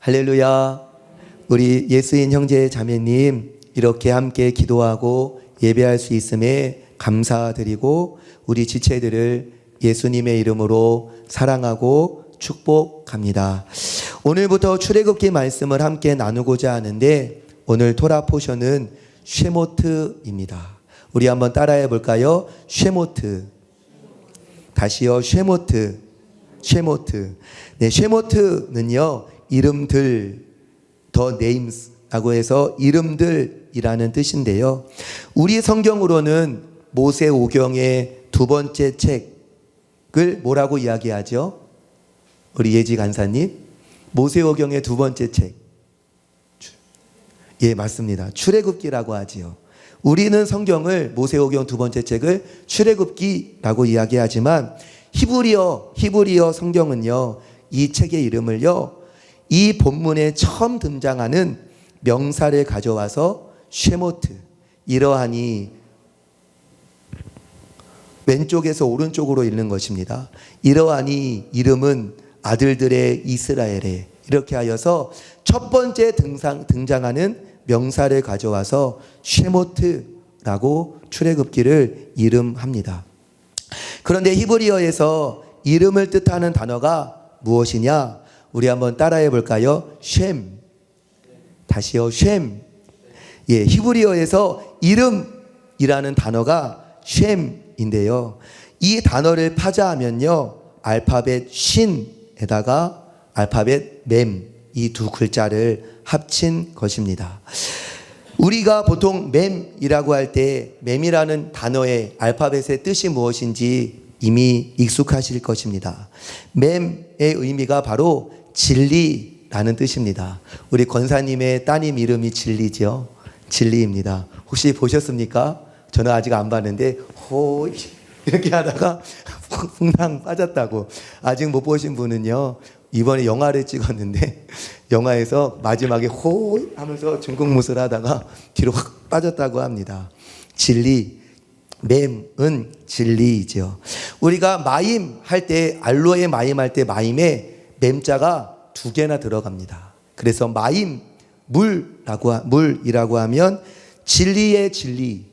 할렐루야. 우리 예수인 형제 자매님 이렇게 함께 기도하고 예배할 수 있음에 감사드리고 우리 지체들을 예수님의 이름으로 사랑하고 축복합니다. 오늘부터 출애굽기 말씀을 함께 나누고자 하는데 오늘 토라 포션은 쉐모트입니다. 우리 한번 따라해 볼까요? 쉐모트. 다시요. 쉐모트. 쉐모트. 네, 쉐모트는요. 이름들, the names라고 해서 이름들이라는 뜻인데요. 우리 성경으로는 모세오경의 두 번째 책을 뭐라고 이야기하죠? 우리 예지 간사님, 모세오경의 두 번째 책. 예, 맞습니다. 출애굽기라고 하지요. 우리는 성경을 모세오경 두 번째 책을 출애굽기라고 이야기하지만 히브리어 성경은요. 이 책의 이름을요. 이 본문에 처음 등장하는 명사를 가져와서 쉐모트, 이러하니 왼쪽에서 오른쪽으로 읽는 것입니다. 이러하니 이름은 아들들의 이스라엘에, 이렇게 하여서 첫 번째 등장하는 명사를 가져와서 쉐모트라고 출애굽기를 이름합니다. 그런데 히브리어에서 이름을 뜻하는 단어가 무엇이냐? 우리 한번 따라해 볼까요? 쉔. 다시요. 쉔. 예, 히브리어에서 이름이라는 단어가 쉔인데요. 이 단어를 파자하면요. 알파벳 신에다가 알파벳 맴, 이 두 글자를 합친 것입니다. 우리가 보통 맴이라고 할 때 맴이라는 단어의 알파벳의 뜻이 무엇인지 이미 익숙하실 것입니다. 맴의 의미가 바로 진리라는 뜻입니다. 우리 권사님의 따님 이름이 진리죠. 진리입니다. 혹시 보셨습니까? 저는 아직 안 봤는데 호 이렇게 하다가 풍랑 빠졌다고. 아직 못 보신 분은요. 이번에 영화를 찍었는데 영화에서 마지막에 호 하면서 중국무술 하다가 뒤로 확 빠졌다고 합니다. 진리. 맴은 진리이죠. 우리가 마임 할 때, 알로에 마임 할 때 마임에 맴자가 두 개나 들어갑니다. 그래서 마임, 물이라고 하면 진리의 진리,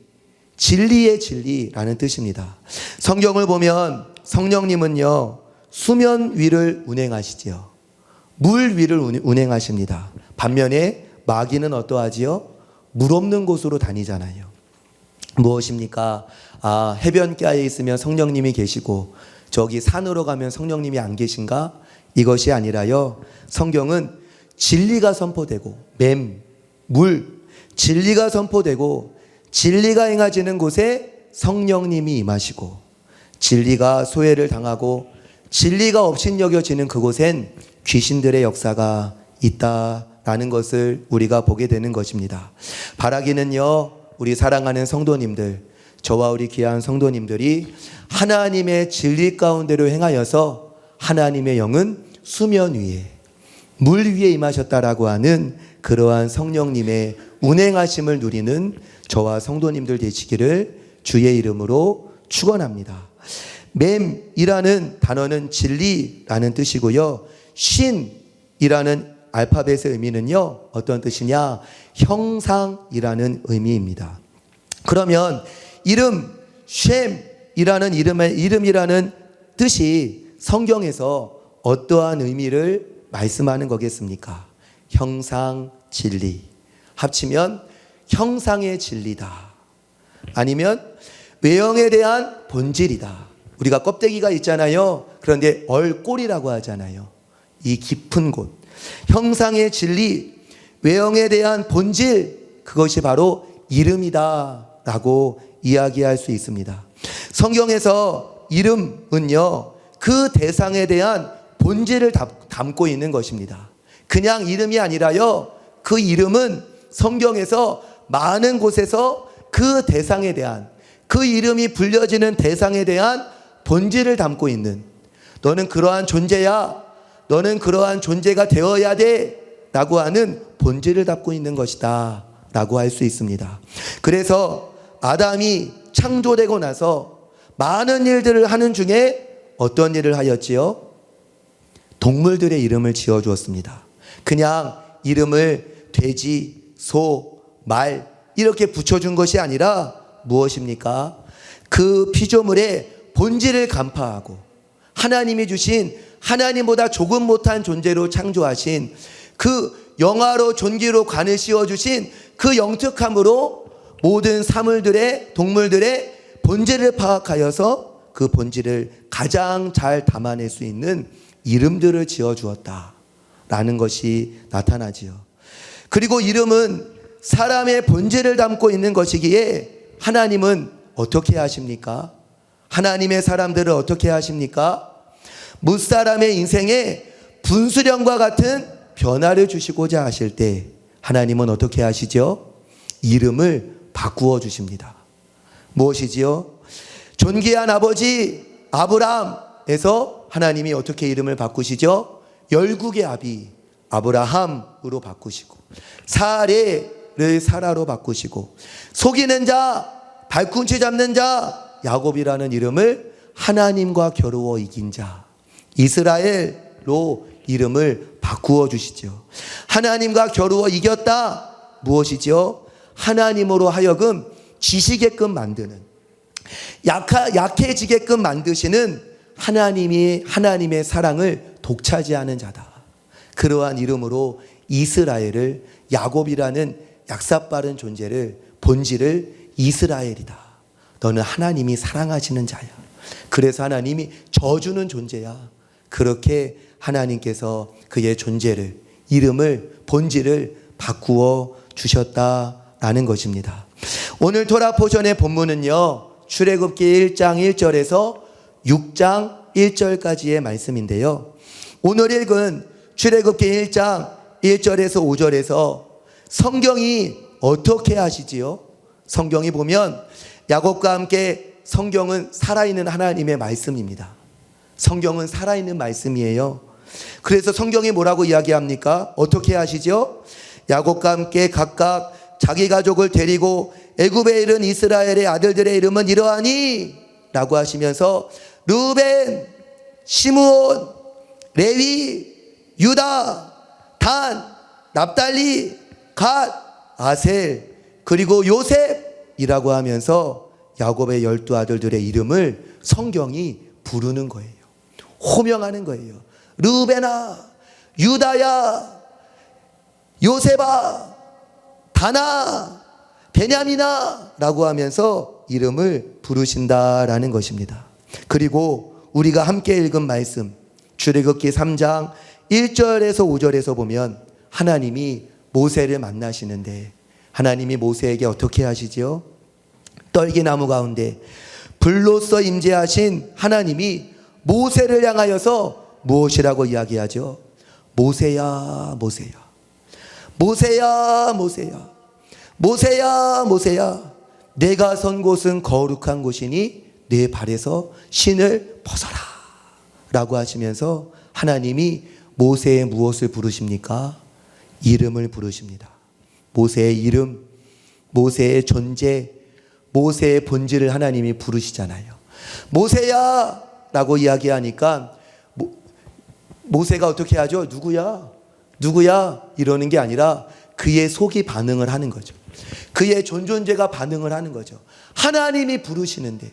진리의 진리라는 뜻입니다. 성경을 보면 성령님은요, 수면 위를 운행하시지요. 물 위를 운행하십니다. 반면에 마귀는 어떠하지요? 물 없는 곳으로 다니잖아요. 무엇입니까? 해변가에 있으면 성령님이 계시고 저기 산으로 가면 성령님이 안 계신가? 이것이 아니라요. 성경은 진리가 선포되고 물, 진리가 선포되고 진리가 행해지는 곳에 성령님이 임하시고 진리가 소외를 당하고 진리가 업신여겨지는 그곳엔 귀신들의 역사가 있다라는 것을 우리가 보게 되는 것입니다. 바라기는요. 우리 사랑하는 성도님들, 저와 우리 귀한 성도님들이 하나님의 진리 가운데로 행하여서 하나님의 영은 수면 위에, 물 위에 임하셨다라고 하는 그러한 성령님의 운행하심을 누리는 저와 성도님들 되시기를 주의 이름으로 축원합니다. 맴이라는 단어는 진리라는 뜻이고요. 신이라는 알파벳의 의미는요. 어떤 뜻이냐? 형상이라는 의미입니다. 그러면 이름, 쉔이라는 이름이라는 뜻이 성경에서 어떠한 의미를 말씀하는 거겠습니까? 형상, 진리. 합치면 형상의 진리다. 아니면 외형에 대한 본질이다. 우리가 껍데기가 있잖아요. 그런데 얼꼴이라고 하잖아요. 이 깊은 곳. 형상의 진리, 외형에 대한 본질, 그것이 바로 이름이다 라고 이야기할 수 있습니다. 성경에서 이름은요, 그 대상에 대한 본질을 담고 있는 것입니다. 그냥 이름이 아니라요, 그 이름은 성경에서 많은 곳에서 그 대상에 대한, 그 이름이 불려지는 대상에 대한 본질을 담고 있는, 너는 그러한 존재야, 너는 그러한 존재가 되어야 돼 라고 하는 본질을 담고 있는 것이다 라고 할 수 있습니다. 그래서 아담이 창조되고 나서 많은 일들을 하는 중에 어떤 일을 하였지요? 동물들의 이름을 지어주었습니다. 그냥 이름을 돼지, 소, 말 이렇게 붙여준 것이 아니라 무엇입니까? 그 피조물의 본질을 간파하고 하나님이 주신 하나님보다 조금 못한 존재로 창조하신 그 영화로 존귀로 관을 씌워주신 그 영특함으로 모든 사물들의 동물들의 본질을 파악하여서 그 본질을 가장 잘 담아낼 수 있는 이름들을 지어주었다라는 것이 나타나지요. 그리고 이름은 사람의 본질을 담고 있는 것이기에 하나님은 어떻게 하십니까? 하나님의 사람들을 어떻게 하십니까? 무사람의 인생에 분수령과 같은 변화를 주시고자 하실 때 하나님은 어떻게 하시죠? 이름을 바꾸어 주십니다. 무엇이지요? 존귀한 아버지 아브라함에서 하나님이 어떻게 이름을 바꾸시죠? 열국의 아비 아브라함으로 바꾸시고 사레를 사라로 바꾸시고 속이는 자 발꿈치 잡는 자 야곱이라는 이름을 하나님과 겨루어 이긴 자 이스라엘로 이름을 바꾸어 주시죠. 하나님과 겨루어 이겼다 무엇이죠? 하나님으로 하여금 지시게끔 만드는 약해지게끔 만드시는 하나님의 사랑을 독차지하는 자다. 그러한 이름으로 이스라엘을 야곱이라는 약삭빠른 존재를 본질을 이스라엘이다. 너는 하나님이 사랑하시는 자야. 그래서 하나님이 져주는 존재야. 그렇게 하나님께서 그의 존재를 이름을 본질을 바꾸어 주셨다라는 것입니다. 오늘 토라 포션의 본문은요. 출애굽기 1장 1절에서 6장 1절까지의 말씀인데요. 오늘 읽은 출애굽기 1장 1절에서 5절에서 성경이 어떻게 하시지요? 성경이 보면 야곱과 함께 성경은 살아있는 하나님의 말씀입니다. 성경은 살아있는 말씀이에요. 그래서 성경이 뭐라고 이야기합니까? 어떻게 하시죠? 야곱과 함께 각각 자기 가족을 데리고 애굽에 이른 이스라엘의 아들들의 이름은 이러하니 라고 하시면서 르벤, 시므온, 레위, 유다, 단, 납달리, 갓, 아셀 그리고 요셉이라고 하면서 야곱의 12 아들들의 이름을 성경이 부르는 거예요. 호명하는 거예요. 르벤아, 유다야, 요셉아, 다나, 베냐민아 라고 하면서 이름을 부르신다라는 것입니다. 그리고 우리가 함께 읽은 말씀 출애굽기 3장 1절에서 5절에서 보면 하나님이 모세를 만나시는데 하나님이 모세에게 어떻게 하시지요? 떨기나무 가운데 불로써 임재하신 하나님이 모세를 향하여서 무엇이라고 이야기하죠? 모세야 모세야 모세야 모세야 모세야 모세야 내가 선 곳은 거룩한 곳이니 내 발에서 신을 벗어라 라고 하시면서 하나님이 모세의 무엇을 부르십니까? 이름을 부르십니다. 모세의 이름, 모세의 존재, 모세의 본질을 하나님이 부르시잖아요. 모세야 라고 이야기하니까 모세가 어떻게 하죠? 누구야? 누구야? 이러는 게 아니라 그의 속이 반응을 하는 거죠. 그의 존재가 반응을 하는 거죠. 하나님이 부르시는데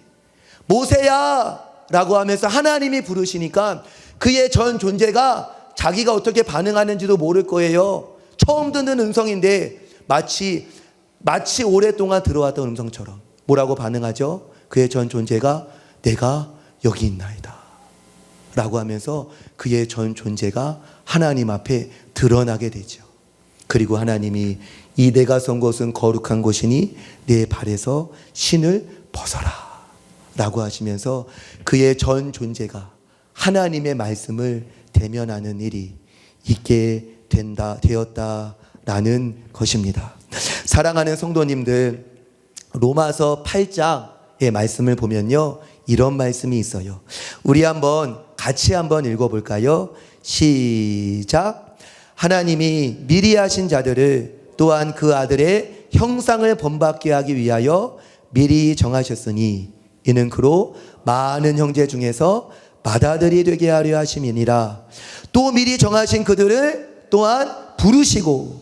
모세야 라고 하면서 하나님이 부르시니까 그의 전 존재가 자기가 어떻게 반응하는지도 모를 거예요. 처음 듣는 음성인데 마치 오랫동안 들어왔던 음성처럼 뭐라고 반응하죠? 그의 전 존재가 내가 여기 있나이다 라고 하면서 그의 전 존재가 하나님 앞에 드러나게 되죠. 그리고 하나님이 이 내가 선 곳은 거룩한 곳이니 내 발에서 신을 벗어라 라고 하시면서 그의 전 존재가 하나님의 말씀을 대면하는 일이 있게 되었다라는 것입니다. 사랑하는 성도님들, 로마서 8장의 말씀을 보면요, 이런 말씀이 있어요. 우리 같이 한번 읽어볼까요? 시작. 하나님이 미리 하신 자들을 또한 그 아들의 형상을 본받게 하기 위하여 미리 정하셨으니 이는 그로 많은 형제 중에서 맏아들이 되게 하려 하심이니라. 또 미리 정하신 그들을 또한 부르시고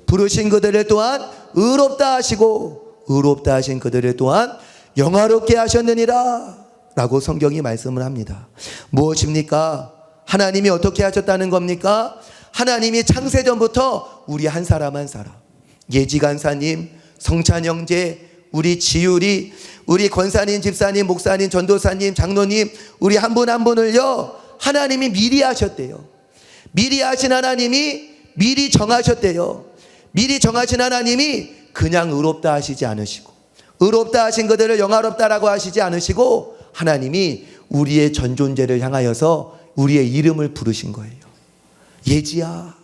부르신 그들을 또한 의롭다 하시고 의롭다 하신 그들을 또한 영화롭게 하셨느니라 라고 성경이 말씀을 합니다. 무엇입니까? 하나님이 어떻게 하셨다는 겁니까? 하나님이 창세전부터 우리 한 사람 한 사람, 예지 간사님, 성찬 형제, 우리 지율이, 우리 권사님, 집사님, 목사님, 전도사님, 장로님, 우리 한 분 한 분을요 하나님이 미리 하셨대요. 미리 하신 하나님이 미리 정하셨대요. 미리 정하신 하나님이 그냥 의롭다 하시지 않으시고, 의롭다 하신 그들을 영화롭다라고 하시지 않으시고, 하나님이 우리의 전 존재를 향하여서 우리의 이름을 부르신 거예요. 예지야,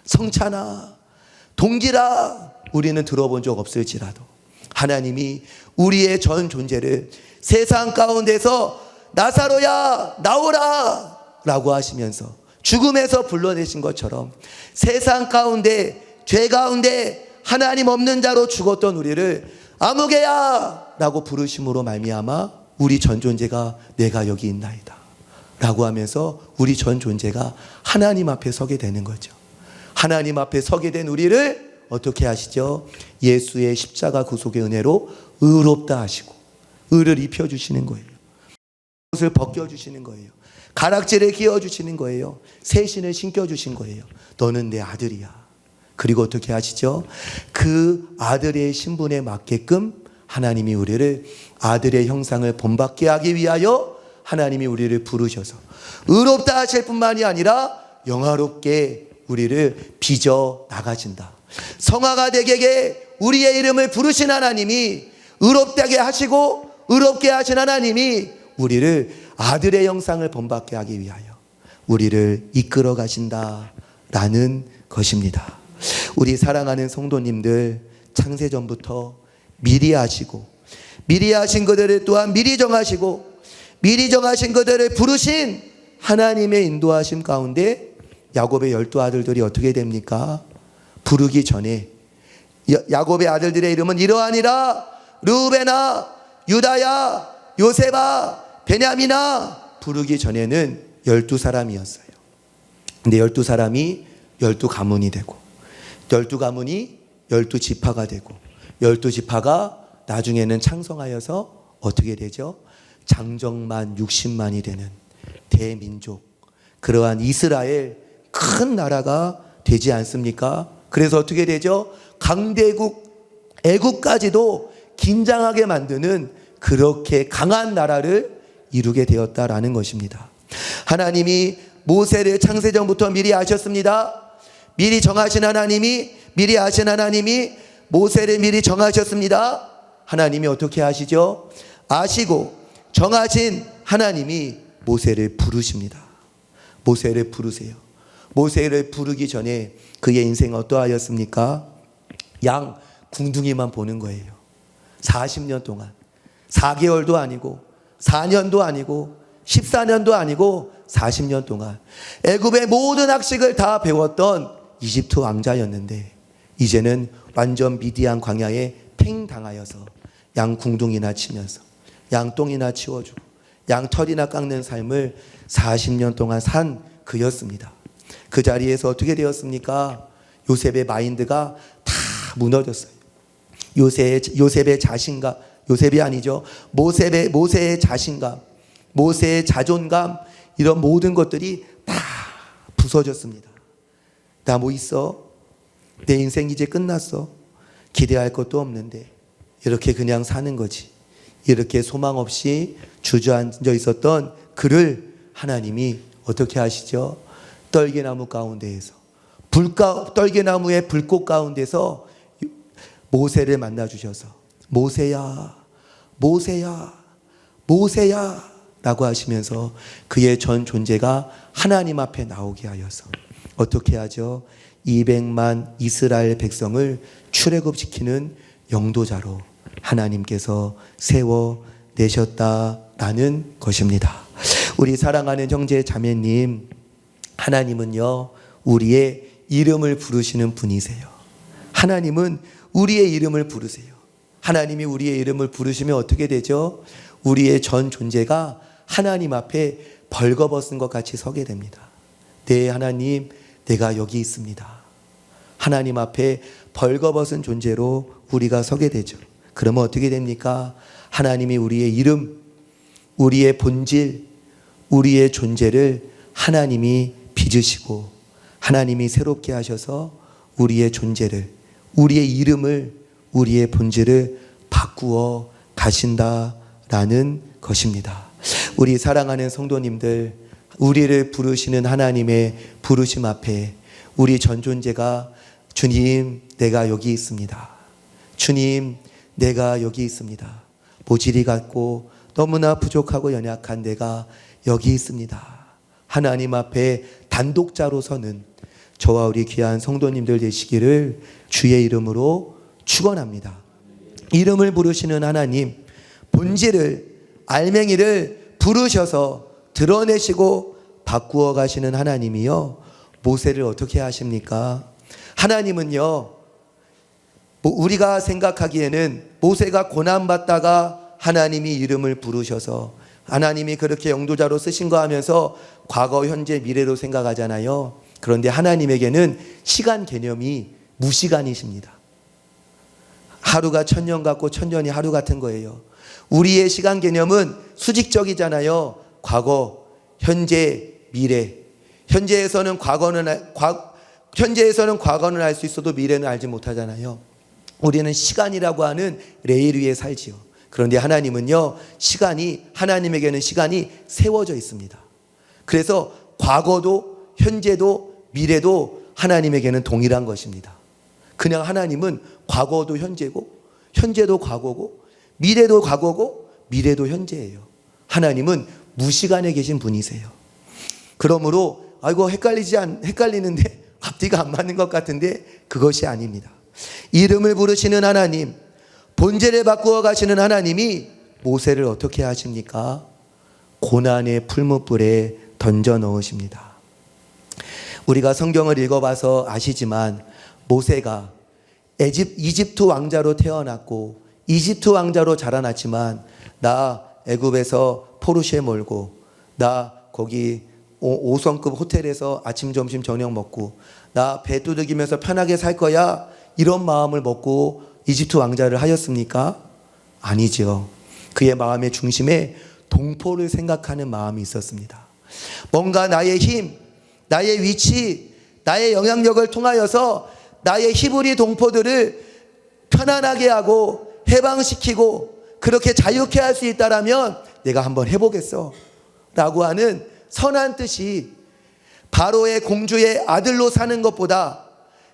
성찬아, 동기라, 우리는 들어본 적 없을지라도 하나님이 우리의 전 존재를 세상 가운데서 나사로야 나오라 라고 하시면서 죽음에서 불러내신 것처럼 세상 가운데, 죄 가운데 하나님 없는 자로 죽었던 우리를 아무개야 라고 부르심으로 말미암아 우리 전 존재가 내가 여기 있나이다 라고 하면서 우리 전 존재가 하나님 앞에 서게 되는 거죠. 하나님 앞에 서게 된 우리를 어떻게 하시죠? 예수의 십자가 구속의 은혜로 의롭다 하시고 의를 입혀주시는 거예요. 옷을 벗겨주시는 거예요. 가락지를 끼워주시는 거예요. 새신을 신겨주신 거예요. 너는 내 아들이야. 그리고 어떻게 하시죠? 그 아들의 신분에 맞게끔 하나님이 우리를 아들의 형상을 본받게 하기 위하여 하나님이 우리를 부르셔서 의롭다 하실 뿐만이 아니라 영화롭게 우리를 빚어 나가신다. 성화가 되게 우리의 이름을 부르신 하나님이, 의롭게 하시고 의롭게 하신 하나님이 우리를 아들의 형상을 본받게 하기 위하여 우리를 이끌어 가신다라는 것입니다. 우리 사랑하는 성도님들, 창세전부터 미리 하시고 미리 하신 그들을 또한 미리 정하시고 미리 정하신 그들을 부르신 하나님의 인도하심 가운데 야곱의 12 아들들이 어떻게 됩니까? 부르기 전에 야곱의 아들들의 이름은 이러하니라. 르우벤아, 유다야, 요셉아, 베냐민아. 부르기 전에는 12사람이었어요. 근데 12사람이 12가문이 되고 12가문이 12지파가 되고 12지파가 나중에는 창성하여서 어떻게 되죠? 장정만 60만이 되는 대민족, 그러한 이스라엘 큰 나라가 되지 않습니까? 그래서 어떻게 되죠? 강대국 애국까지도 긴장하게 만드는 그렇게 강한 나라를 이루게 되었다라는 것입니다. 하나님이 모세를 창세전부터 미리 아셨습니다. 미리 정하신 하나님이, 미리 아신 하나님이 모세를 미리 정하셨습니다. 하나님이 어떻게 하시죠? 아시고 정하신 하나님이 모세를 부르십니다. 모세를 부르세요. 모세를 부르기 전에 그의 인생은 어떠하였습니까? 양 궁둥이만 보는 거예요. 40년 동안 4개월도 아니고 4년도 아니고 14년도 아니고 40년 동안 애굽의 모든 학식을 다 배웠던 이집트 왕자였는데 이제는 완전 미디안 광야에 팽 당하여서 양 궁둥이나 치면서 양똥이나 치워주고 양털이나 깎는 삶을 40년 동안 산 그였습니다. 그 자리에서 어떻게 되었습니까? 요셉의 마인드가 다 무너졌어요. 요셉의 자신감, 요셉이 아니죠. 모세의 자신감, 모세의 자존감, 이런 모든 것들이 다 부서졌습니다. 나 뭐 있어? 내 인생 이제 끝났어. 기대할 것도 없는데 이렇게 그냥 사는 거지. 이렇게 소망 없이 주저앉아 있었던 그를 하나님이 어떻게 하시죠? 떨기나무 가운데에서 떨기나무의 불꽃 가운데서 모세를 만나 주셔서 모세야, 모세야, 모세야 라고 하시면서 그의 전 존재가 하나님 앞에 나오게 하여서 어떻게 하죠? 200만 이스라엘 백성을 출애굽시키는 영도자로 하나님께서 세워내셨다라는 것입니다. 우리 사랑하는 형제 자매님, 하나님은요 우리의 이름을 부르시는 분이세요. 하나님은 우리의 이름을 부르세요. 하나님이 우리의 이름을 부르시면 어떻게 되죠? 우리의 전 존재가 하나님 앞에 벌거벗은 것 같이 서게 됩니다. 네 하나님, 내가 여기 있습니다. 하나님 앞에 벌거벗은 존재로 우리가 서게 되죠. 그러면 어떻게 됩니까? 하나님이 우리의 이름, 우리의 본질, 우리의 존재를 하나님이 빚으시고 하나님이 새롭게 하셔서 우리의 존재를, 우리의 이름을, 우리의 본질을 바꾸어 가신다라는 것입니다. 우리 사랑하는 성도님들, 우리를 부르시는 하나님의 부르심 앞에 우리 전 존재가 주님, 내가 여기 있습니다. 주님, 내가 여기 있습니다. 모질이 같고 너무나 부족하고 연약한 내가 여기 있습니다. 하나님 앞에 단독자로 서는 저와 우리 귀한 성도님들 되시기를 주의 이름으로 축원합니다. 이름을 부르시는 하나님, 본질을, 알맹이를 부르셔서 드러내시고 바꾸어 가시는 하나님이요, 모세를 어떻게 하십니까? 하나님은요, 우리가 생각하기에는 모세가 고난받다가 하나님이 이름을 부르셔서 하나님이 그렇게 영도자로 쓰신 거 하면서 과거, 현재, 미래로 생각하잖아요. 그런데 하나님에게는 시간 개념이 무시간이십니다. 하루가 1000년 같고 1000년이 하루 같은 거예요. 우리의 시간 개념은 수직적이잖아요. 과거, 현재, 미래. 현재에서는 과거는 알 수 있어도 미래는 알지 못하잖아요. 우리는 시간이라고 하는 레일 위에 살지요. 그런데 하나님은요, 하나님에게는 시간이 세워져 있습니다. 그래서 과거도 현재도 미래도 하나님에게는 동일한 것입니다. 그냥 하나님은 과거도 현재고 현재도 과거고 미래도 과거고 미래도 현재예요. 하나님은 무시간에 계신 분이세요. 그러므로 헷갈리는데 앞뒤가 안 맞는 것 같은데 그것이 아닙니다. 이름을 부르시는 하나님, 본질을 바꾸어 가시는 하나님이 모세를 어떻게 하십니까? 고난의 풀무불에 던져 넣으십니다. 우리가 성경을 읽어봐서 아시지만 모세가 이집트 왕자로 태어났고 이집트 왕자로 자라났지만 나 애굽에서 포르쉐 몰고 나 거기 5성급 호텔에서 아침 점심 저녁 먹고 나 배 두들기면서 편하게 살 거야, 이런 마음을 먹고 이집트 왕자를 하였습니까? 아니죠. 그의 마음의 중심에 동포를 생각하는 마음이 있었습니다. 뭔가 나의 힘, 나의 위치, 나의 영향력을 통하여서 나의 히브리 동포들을 편안하게 하고 해방시키고 그렇게 자유케 할 수 있다라면 내가 한번 해보겠어 라고 하는 선한 뜻이 바로의 공주의 아들로 사는 것보다,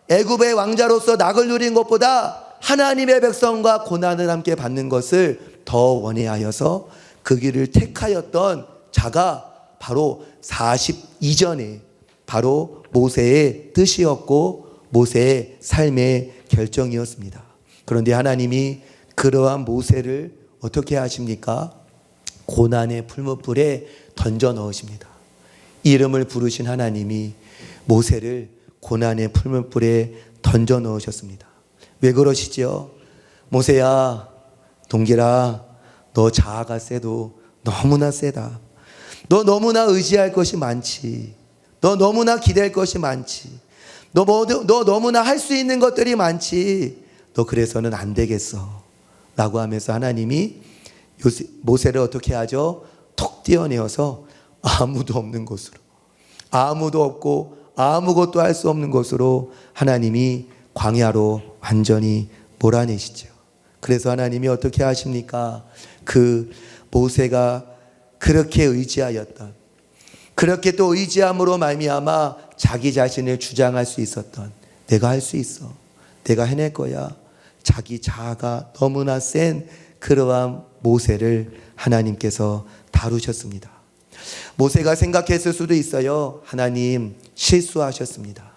애굽의 왕자로서 낙을 누린 것보다 하나님의 백성과 고난을 함께 받는 것을 더 원해하여서 그 길을 택하였던 자가 바로 40 이전에 바로 모세의 뜻이었고 모세의 삶의 결정이었습니다. 그런데 하나님이 그러한 모세를 어떻게 하십니까? 고난의 풀무불에 던져 넣으십니다. 이름을 부르신 하나님이 모세를 고난의 풀무불에 던져 넣으셨습니다. 왜 그러시죠? 모세야, 동길아, 너 자아가 세도 너무나 세다. 너 너무나 의지할 것이 많지. 너 너무나 기댈 것이 많지. 너 너무나 할 수 있는 것들이 많지. 너 그래서는 안 되겠어 라고 하면서 하나님이 모세를 어떻게 하죠? 톡 떼어내어서 아무도 없는 곳으로, 아무도 없고 아무것도 할 수 없는 곳으로 하나님이 광야로 완전히 몰아내시죠. 그래서 하나님이 어떻게 하십니까? 그 모세가 그렇게 의지하였던, 그렇게 또 의지함으로 말미암아 자기 자신을 주장할 수 있었던, 내가 할 수 있어, 내가 해낼 거야, 자기 자아가 너무나 센 그러한 모세를 하나님께서 다루셨습니다. 모세가 생각했을 수도 있어요. 하나님, 실수하셨습니다.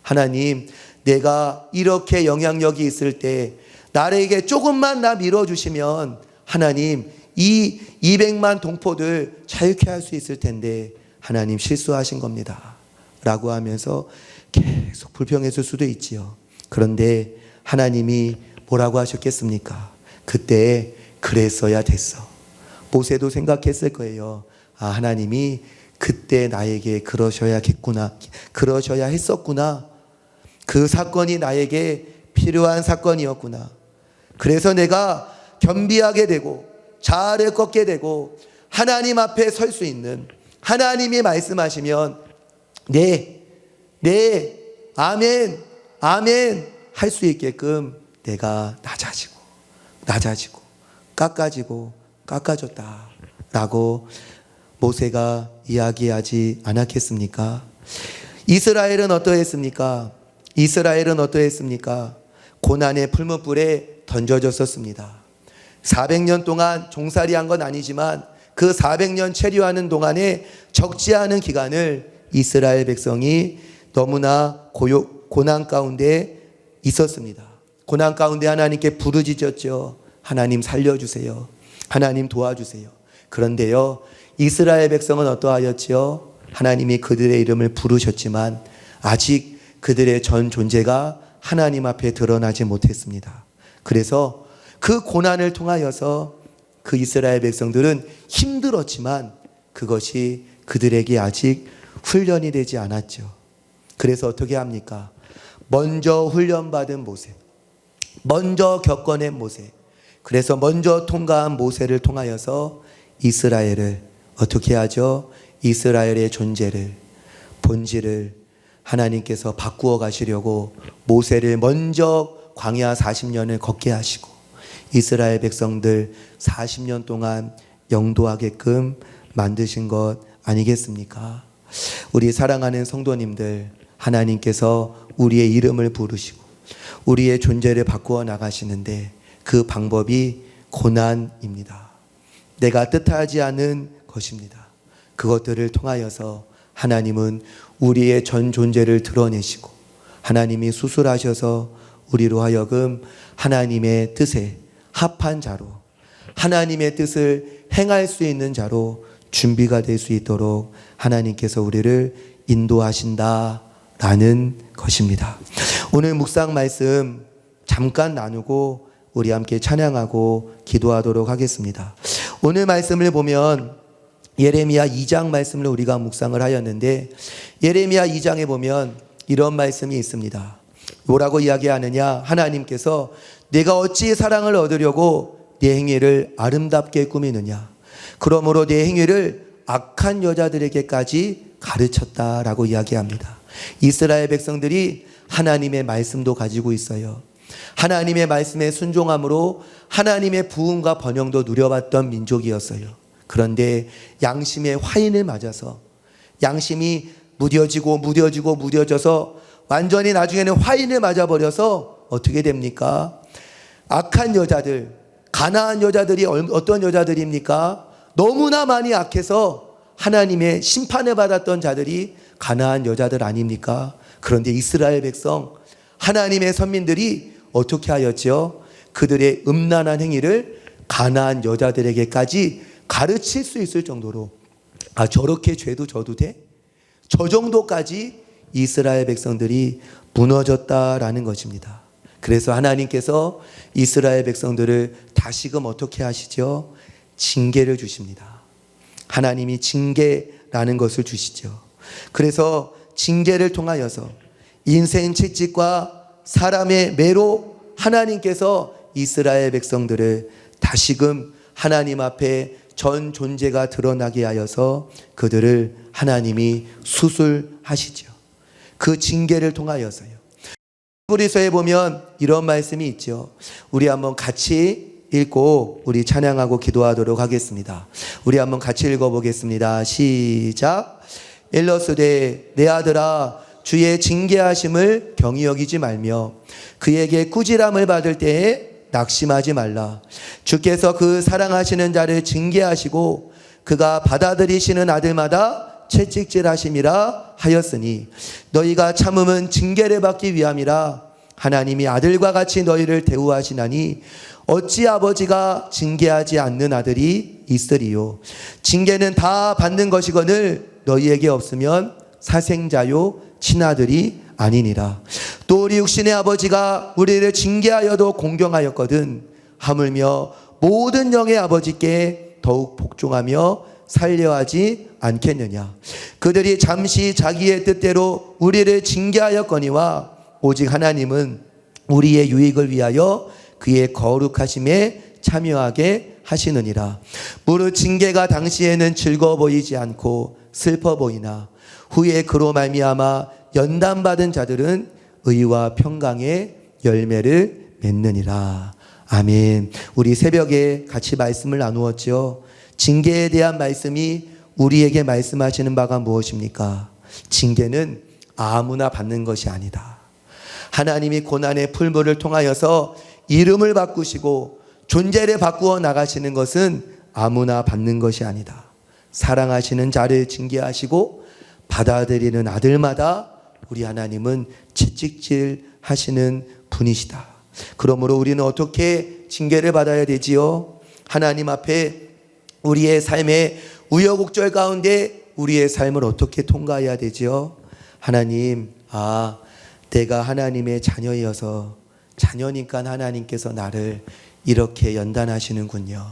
하나님, 내가 이렇게 영향력이 있을 때 나에게 조금만 나 밀어주시면 하나님, 이 200만 동포들 자유케 할 수 있을 텐데 하나님, 실수하신 겁니다 라고 하면서 계속 불평했을 수도 있지요. 그런데 하나님이 뭐라고 하셨겠습니까? 그때 그랬어야 됐어. 모세도 생각했을 거예요. 하나님이 그때 나에게 그러셔야겠구나, 그러셔야 했었구나. 그 사건이 나에게 필요한 사건이었구나. 그래서 내가 겸비하게 되고 자아를 꺾게 되고 하나님 앞에 설 수 있는, 하나님이 말씀하시면 네, 아멘, 아멘 할 수 있게끔 내가 낮아지고 깎아졌다 라고 모세가 이야기하지 않았겠습니까? 이스라엘은 어떠했습니까? 고난의 풀무불에 던져졌었습니다. 400년 동안 종살이한 건 아니지만 그 400년 체류하는 동안에 적지 않은 기간을 이스라엘 백성이 너무나 고난 가운데 있었습니다. 고난 가운데 하나님께 부르짖었죠. 하나님 살려주세요. 하나님 도와주세요. 그런데요, 이스라엘 백성은 어떠하였지요? 하나님이 그들의 이름을 부르셨지만 아직 그들의 전 존재가 하나님 앞에 드러나지 못했습니다. 그래서 그 고난을 통하여서 그 이스라엘 백성들은 힘들었지만 그것이 그들에게 아직 훈련이 되지 않았죠. 그래서 어떻게 합니까? 먼저 훈련받은 모세, 먼저 겪어낸 모세, 그래서 먼저 통과한 모세를 통하여서 이스라엘을 어떻게 하죠? 이스라엘의 존재를, 본질을 하나님께서 바꾸어 가시려고 모세를 먼저 광야 40년을 걷게 하시고 이스라엘 백성들 40년 동안 영도하게끔 만드신 것 아니겠습니까? 우리 사랑하는 성도님들, 하나님께서 우리의 이름을 부르시고 우리의 존재를 바꾸어 나가시는데 그 방법이 고난입니다. 내가 뜻하지 않은 것입니다. 그것들을 통하여서 하나님은 우리의 전 존재를 드러내시고 하나님이 수술하셔서 우리로 하여금 하나님의 뜻에 합한 자로, 하나님의 뜻을 행할 수 있는 자로 준비가 될 수 있도록 하나님께서 우리를 인도하신다라는 것입니다. 오늘 묵상 말씀 잠깐 나누고 우리 함께 찬양하고 기도하도록 하겠습니다. 오늘 말씀을 보면 예레미야 2장 말씀을 우리가 묵상을 하였는데 예레미야 2장에 보면 이런 말씀이 있습니다. 뭐라고 이야기하느냐? 하나님께서 내가 어찌 사랑을 얻으려고 내 행위를 아름답게 꾸미느냐? 그러므로 내 행위를 악한 여자들에게까지 가르쳤다라고 이야기합니다. 이스라엘 백성들이 하나님의 말씀도 가지고 있어요. 하나님의 말씀에 순종함으로 하나님의 부흥과 번영도 누려봤던 민족이었어요. 그런데 양심의 화인을 맞아서 양심이 무뎌져서 완전히 나중에는 화인을 맞아버려서 어떻게 됩니까? 악한 여자들, 가나안 여자들이 어떤 여자들입니까? 너무나 많이 악해서 하나님의 심판을 받았던 자들이 가나안 여자들 아닙니까? 그런데 이스라엘 백성, 하나님의 선민들이 어떻게 하였죠? 그들의 음란한 행위를 가나안 여자들에게까지 가르칠 수 있을 정도로, 저렇게 죄도 져도 돼? 저 정도까지 이스라엘 백성들이 무너졌다라는 것입니다. 그래서 하나님께서 이스라엘 백성들을 다시금 어떻게 하시죠? 징계를 주십니다. 하나님이 징계라는 것을 주시죠. 그래서 징계를 통하여서 인생 채찍과 사람의 매로 하나님께서 이스라엘 백성들을 다시금 하나님 앞에 전 존재가 드러나게 하여서 그들을 하나님이 수술하시죠. 그 징계를 통하여서요. 히브리서에 보면 이런 말씀이 있죠. 우리 한번 같이 읽고 우리 찬양하고 기도하도록 하겠습니다. 우리 한번 같이 읽어보겠습니다. 시작. 일러스되 내 아들아 주의 징계하심을 경히 여기지 말며 그에게 꾸지람을 받을 때에 낙심하지 말라. 주께서 그 사랑하시는 자를 징계하시고 그가 받아들이시는 아들마다 채찍질하심이라 하였으니 너희가 참음은 징계를 받기 위함이라. 하나님이 아들과 같이 너희를 대우하시나니 어찌 아버지가 징계하지 않는 아들이 있으리요. 징계는 다 받는 것이거늘 너희에게 없으면 사생자요 친아들이 아니니라. 또 우리 육신의 아버지가 우리를 징계하여도 공경하였거든 하물며 모든 영의 아버지께 더욱 복종하며 살려 하지 않겠느냐. 그들이 잠시 자기의 뜻대로 우리를 징계하였거니와 오직 하나님은 우리의 유익을 위하여 그의 거룩하심에 참여하게 하시느니라. 무릇 징계가 당시에는 즐거워 보이지 않고 슬퍼 보이나 후에 그로 말미암아 연단받은 자들은 의와 평강의 열매를 맺느니라. 아멘. 우리 새벽에 같이 말씀을 나누었죠. 징계에 대한 말씀이 우리에게 말씀하시는 바가 무엇입니까? 징계는 아무나 받는 것이 아니다. 하나님이 고난의 풀물을 통하여서 이름을 바꾸시고 존재를 바꾸어 나가시는 것은 아무나 받는 것이 아니다. 사랑하시는 자를 징계하시고 받아들이는 아들마다 우리 하나님은 채찍질 하시는 분이시다. 그러므로 우리는 어떻게 징계를 받아야 되지요? 하나님 앞에 우리의 삶의 우여곡절 가운데 우리의 삶을 어떻게 통과해야 되지요? 하나님, 내가 하나님의 자녀이어서 자녀니까 하나님께서 나를 이렇게 연단하시는군요.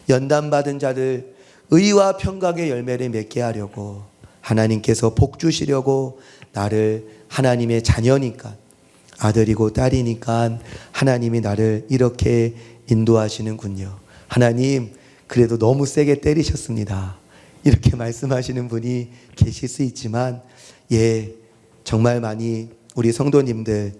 연단받은 자들 의와 평강의 열매를 맺게 하려고 하나님께서 복 주시려고 나를 하나님의 자녀니까 아들이고 딸이니까 하나님이 나를 이렇게 인도하시는군요. 하나님, 그래도 너무 세게 때리셨습니다. 이렇게 말씀하시는 분이 계실 수 있지만, 정말 많이 우리 성도님들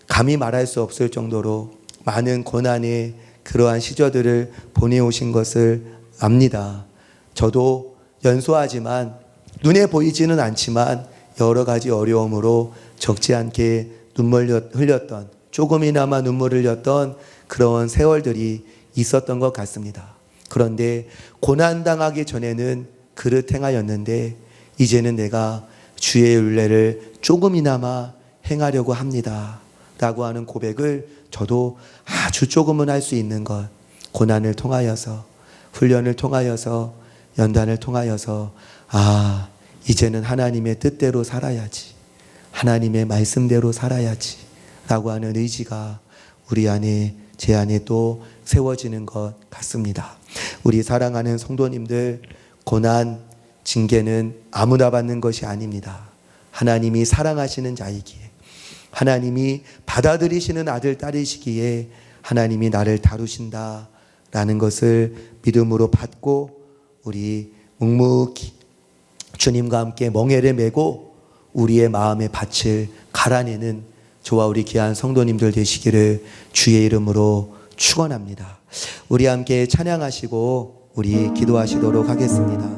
감히 말할 수 없을 정도로 많은 고난의 그러한 시절들을 보내오신 것을 압니다. 저도 연소하지만 눈에 보이지는 않지만 여러 가지 어려움으로 적지 않게 눈물 흘렸던, 조금이나마 눈물을 흘렸던 그런 세월들이 있었던 것 같습니다. 그런데 고난당하기 전에는 그릇 행하였는데 이제는 내가 주의 율례를 조금이나마 행하려고 합니다 라고 하는 고백을 저도 아주 조금은 할 수 있는 것, 고난을 통하여서, 훈련을 통하여서, 연단을 통하여서 이제는 하나님의 뜻대로 살아야지, 하나님의 말씀대로 살아야지 라고 하는 의지가 우리 안에, 제 안에 또 세워지는 것 같습니다. 우리 사랑하는 성도님들, 고난, 징계는 아무나 받는 것이 아닙니다. 하나님이 사랑하시는 자이기에, 하나님이 받아들이시는 아들, 딸이시기에 하나님이 나를 다루신다라는 것을 믿음으로 받고 우리 묵묵히 주님과 함께 멍에를 메고 우리의 마음의 밭을 갈아내는 저와 우리 귀한 성도님들 되시기를 주의 이름으로 축원합니다. 우리 함께 찬양하시고 우리 기도하시도록 하겠습니다.